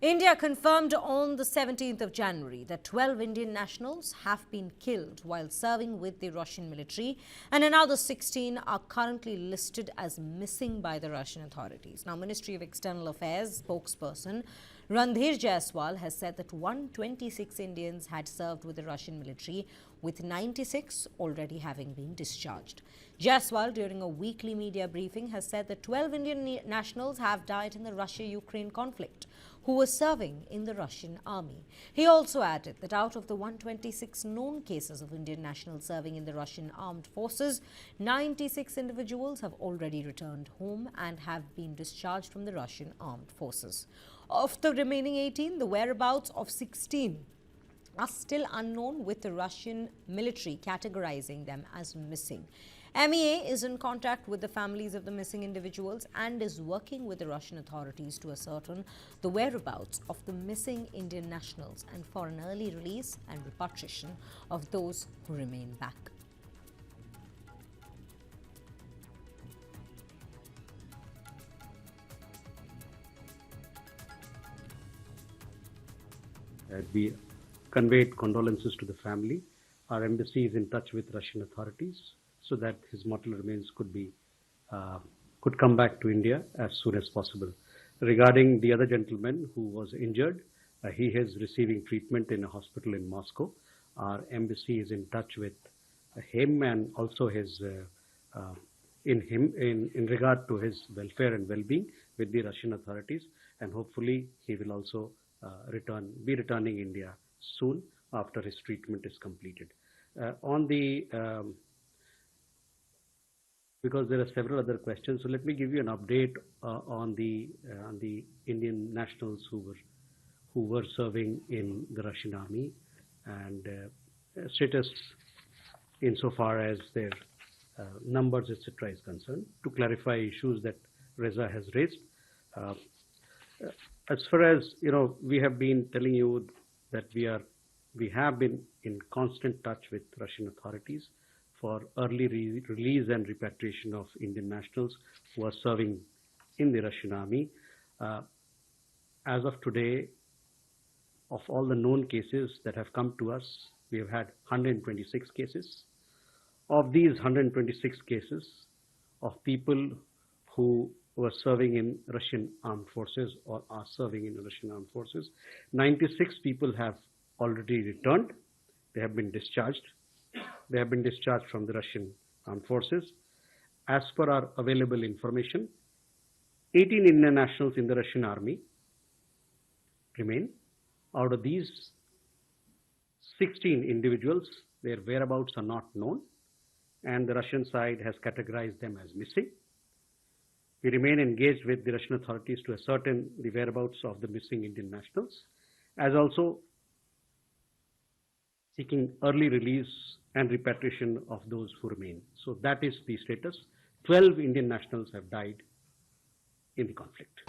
India confirmed on the 17th of January that 12 Indian nationals have been killed while serving with the Russian military, and another 16 are currently listed as missing by the Russian authorities. Now, Ministry of External Affairs spokesperson Randhir Jaiswal has said that 126 Indians had served with the Russian military, with 96 already having been discharged. Jaiswal, during a weekly media briefing, has said that 12 Indian nationals have died in the Russia-Ukraine conflict, who were serving in the Russian army. He also added that out of the 126 known cases of Indian nationals serving in the Russian armed forces, 96 individuals have already returned home and have been discharged from the Russian armed forces. Of the remaining 18, the whereabouts of 16 are still unknown, with the Russian military categorizing them as missing. MEA is in contact with the families of the missing individuals and is working with the Russian authorities to ascertain the whereabouts of the missing Indian nationals and for an early release and repatriation of those who remain back. We conveyed condolences to the family. Our embassy is in touch with Russian authorities so that his mortal remains could come back to India as soon as possible. Regarding the other gentleman who was injured, he is receiving treatment in a hospital in Moscow. Our embassy is in touch with him and also his in regard to his welfare and well-being with the Russian authorities, and hopefully he will also be returning India soon after his treatment is completed. Because there are several other questions, so let me give you an update on the Indian nationals who were serving in the Russian army and status insofar as their numbers, etc., is concerned, to clarify issues that Reza has raised. As far as we have been telling you that we have been in constant touch with Russian authorities for early release and repatriation of Indian nationals who are serving in the Russian army. As of today, of all the known cases that have come to us, we have had 126 cases. Of these 126 cases of people who were serving in Russian armed forces or are serving in the Russian armed forces, 96 people have already returned. They have been discharged. They have been discharged from the Russian armed forces. As per our available information, 18 Indian nationals in the Russian army remain. Out of these, 16 individuals, their whereabouts are not known, and the Russian side has categorized them as missing. We remain engaged with the Russian authorities to ascertain the whereabouts of the missing Indian nationals, as also seeking early release and repatriation of those who remain. So that is the status. 12 Indian nationals have died in the conflict.